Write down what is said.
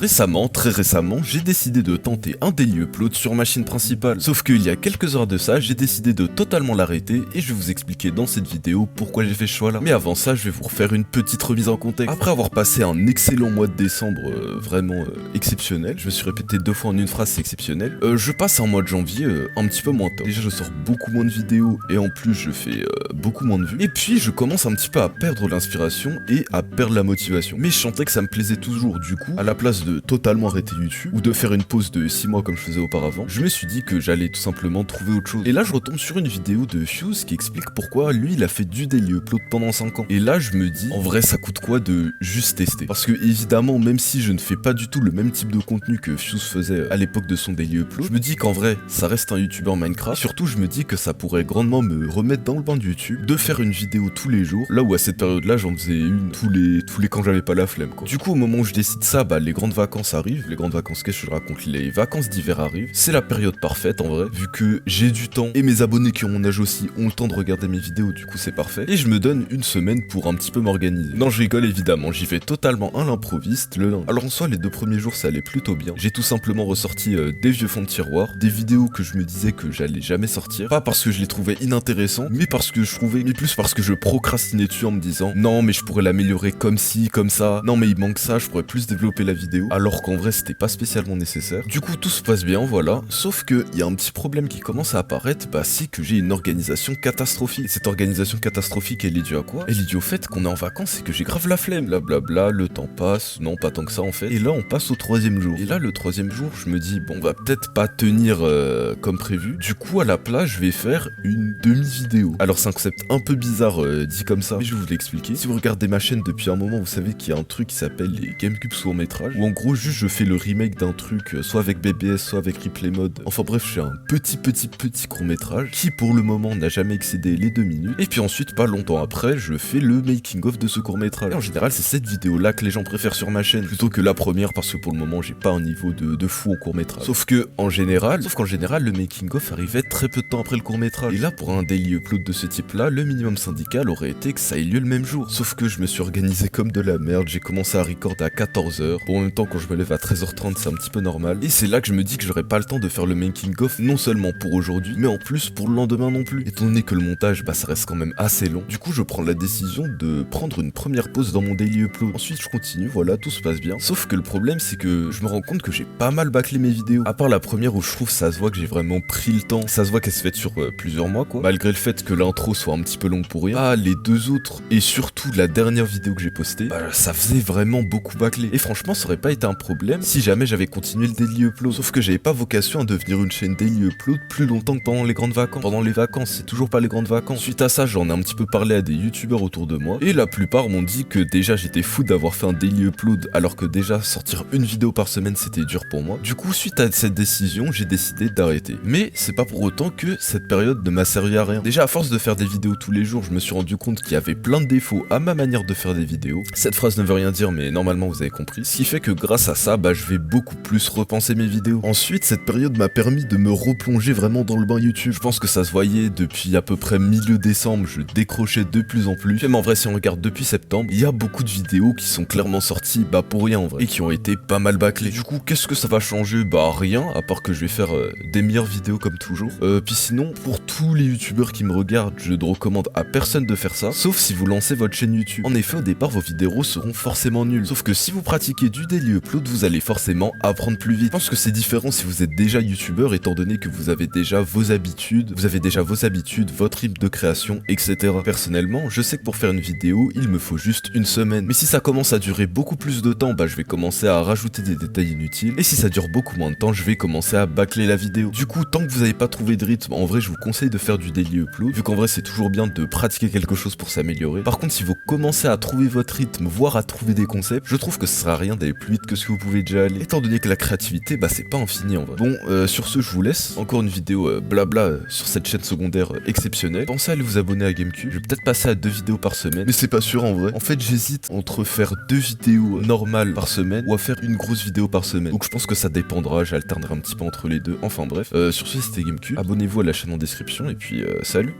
Récemment, très récemment, j'ai décidé de tenter un daily upload sur ma chaîne principale. Sauf qu'il y a quelques heures de ça, j'ai décidé de totalement l'arrêter et je vais vous expliquer dans cette vidéo pourquoi j'ai fait ce choix là. Mais avant ça, je vais vous refaire une petite remise en contexte. Après avoir passé un excellent mois de décembre vraiment exceptionnel, je me suis répété 2 fois en une phrase, c'est exceptionnel, je passe un mois de janvier un petit peu moins top. Déjà je sors beaucoup moins de vidéos et en plus je fais beaucoup moins de vues. Et puis je commence un petit peu à perdre l'inspiration et à perdre la motivation. Mais je sentais que ça me plaisait toujours, du coup, à la place de totalement arrêter YouTube ou de faire une pause de 6 mois comme je faisais auparavant, je me suis dit que j'allais tout simplement trouver autre chose. Et là je retombe sur une vidéo de Fuse qui explique pourquoi lui il a fait du daily upload pendant 5 ans. Et là je me dis, en vrai ça coûte quoi de juste tester? Parce que évidemment, même si je ne fais pas du tout le même type de contenu que Fuse faisait à l'époque de son daily upload, je me dis qu'en vrai ça reste un youtubeur Minecraft. Surtout je me dis que ça pourrait grandement me remettre dans le bain de YouTube, de faire une vidéo tous les jours, là où à cette période là j'en faisais une tous les quand j'avais pas la flemme quoi. Du coup au moment où je décide ça, bah les grandes vacances arrivent, les grandes vacances qu'est-ce que je raconte, les vacances d'hiver arrivent, c'est la période parfaite en vrai, vu que j'ai du temps et mes abonnés qui ont mon âge aussi ont le temps de regarder mes vidéos, du coup c'est parfait, et je me donne une semaine pour un petit peu m'organiser. Non je rigole évidemment, j'y vais totalement à l'improviste le lundi. Alors en soi les 2 premiers jours ça allait plutôt bien, j'ai tout simplement ressorti des vieux fonds de tiroir, des vidéos que je me disais que j'allais jamais sortir, pas parce que je les trouvais inintéressants, mais plus parce que je procrastinais dessus en me disant non mais je pourrais l'améliorer comme ci, comme ça, non mais il manque ça, je pourrais plus développer la vidéo, alors qu'en vrai c'était pas spécialement nécessaire. Du coup tout se passe bien, voilà, sauf que il y a un petit problème qui commence à apparaître, bah c'est que j'ai une organisation catastrophique. Cette organisation catastrophique elle est due à quoi? Elle est due au fait qu'on est en vacances et que j'ai grave la flemme, blablabla, le temps passe, non pas tant que ça en fait, et là on passe au 3e jour. Et là le 3e jour je me dis bon on va peut-être pas tenir comme prévu, du coup à la place je vais faire une demi-vidéo. Alors c'est un concept un peu bizarre dit comme ça, mais je vais vous l'expliquer. Si vous regardez ma chaîne depuis un moment, vous savez qu'il y a un truc qui s'appelle les GameCube court-métrage, où en gros juste je fais le remake d'un truc, soit avec BBS, soit avec Replay Mode. Enfin bref, je fais un petit court-métrage qui pour le moment n'a jamais excédé les 2 minutes. Et puis ensuite, pas longtemps après, je fais le making-of de ce court-métrage. Et en général, c'est cette vidéo-là que les gens préfèrent sur ma chaîne, plutôt que la première, parce que pour le moment, j'ai pas un niveau de fou en court-métrage. Sauf qu'en général, le making-of arrivait très peu de temps après le court-métrage. Et là, pour un daily upload de ce type-là, le minimum syndical aurait été que ça ait lieu le même jour. Sauf que je me suis organisé comme de la merde, j'ai commencé à recorder à 14h. Bon, en même temps, quand je me lève à 13h30, c'est un petit peu normal. Et c'est là que je me dis que j'aurais pas le temps de faire le making-of, non seulement pour aujourd'hui, mais en plus pour le lendemain non plus. Étant donné que le montage, bah ça reste quand même assez long. Du coup, je prends la décision de prendre une première pause dans mon daily upload. Ensuite, je continue, voilà, tout se passe bien. Sauf que le problème, c'est que je me rends compte que j'ai pas mal bâclé mes vidéos. À part la première où je trouve ça se voit que j'ai vraiment pris le temps. Ça se voit qu'elle se fait sur plusieurs mois, quoi. Malgré le fait que l'intro soit un petit peu longue pour rien. Ah, les 2 autres, et surtout la dernière vidéo que j'ai postée, bah ça faisait vraiment beaucoup bâclé. Et franchement, ça aurait pas été un problème si jamais j'avais continué le daily upload. Sauf que j'avais pas vocation à devenir une chaîne daily upload plus longtemps que pendant les grandes vacances. Pendant les vacances, c'est toujours pas les grandes vacances. Suite à ça, j'en ai un petit peu parlé à des youtubeurs autour de moi, et la plupart m'ont dit que déjà j'étais fou d'avoir fait un daily upload, alors que déjà sortir une vidéo par semaine c'était dur pour moi. Du coup, suite à cette décision, j'ai décidé d'arrêter. Mais c'est pas pour autant que cette période ne m'a servi à rien. Déjà, à force de faire des vidéos tous les jours, je me suis rendu compte qu'il y avait plein de défauts à ma manière de faire des vidéos. Cette phrase ne veut rien dire, mais normalement vous avez compris. Ce qui fait que grâce à ça, bah je vais beaucoup plus repenser mes vidéos. Ensuite, cette période m'a permis de me replonger vraiment dans le bain YouTube. Je pense que ça se voyait depuis à peu près milieu décembre, je décrochais de plus en plus. Même en vrai, si on regarde depuis septembre, il y a beaucoup de vidéos qui sont clairement sorties, bah pour rien en vrai, et qui ont été pas mal bâclées. Du coup, qu'est-ce que ça va changer? Bah rien, à part que je vais faire des meilleures vidéos comme toujours. Puis sinon, pour tous les youtubeurs qui me regardent, je ne recommande à personne de faire ça, sauf si vous lancez votre chaîne YouTube. En effet, au départ, vos vidéos seront forcément nulles. Sauf que si vous pratiquez du daily upload, vous allez forcément apprendre plus vite. Je pense que c'est différent si vous êtes déjà youtubeur, étant donné que vous avez déjà vos habitudes, votre rythme de création, etc. Personnellement, je sais que pour faire une vidéo, il me faut juste une semaine. Mais si ça commence à durer beaucoup plus de temps, bah je vais commencer à rajouter des détails inutiles. Et si ça dure beaucoup moins de temps, je vais commencer à bâcler la vidéo. Du coup, tant que vous n'avez pas trouvé de rythme, en vrai, je vous conseille de faire du daily upload, vu qu'en vrai, c'est toujours bien de pratiquer quelque chose pour s'améliorer. Par contre, si vous commencez à trouver votre rythme, voire à trouver des concepts, je trouve que ce sert à rien d'aller plus vite que ce que vous pouvez déjà aller. Étant donné que la créativité, bah c'est pas infini en vrai. Bon, sur ce, je vous laisse. Encore une vidéo blabla sur cette chaîne secondaire exceptionnelle. Pensez à aller vous abonner à GameCube. Je vais peut-être passer à 2 vidéos par semaine, mais c'est pas sûr en vrai. En fait, j'hésite entre faire 2 vidéos normales par semaine ou à faire une grosse vidéo par semaine. Donc je pense que ça dépendra, j'alternerai un petit peu entre les deux. Enfin bref, sur ce, c'était GameCube. Abonnez-vous à la chaîne en description et puis salut.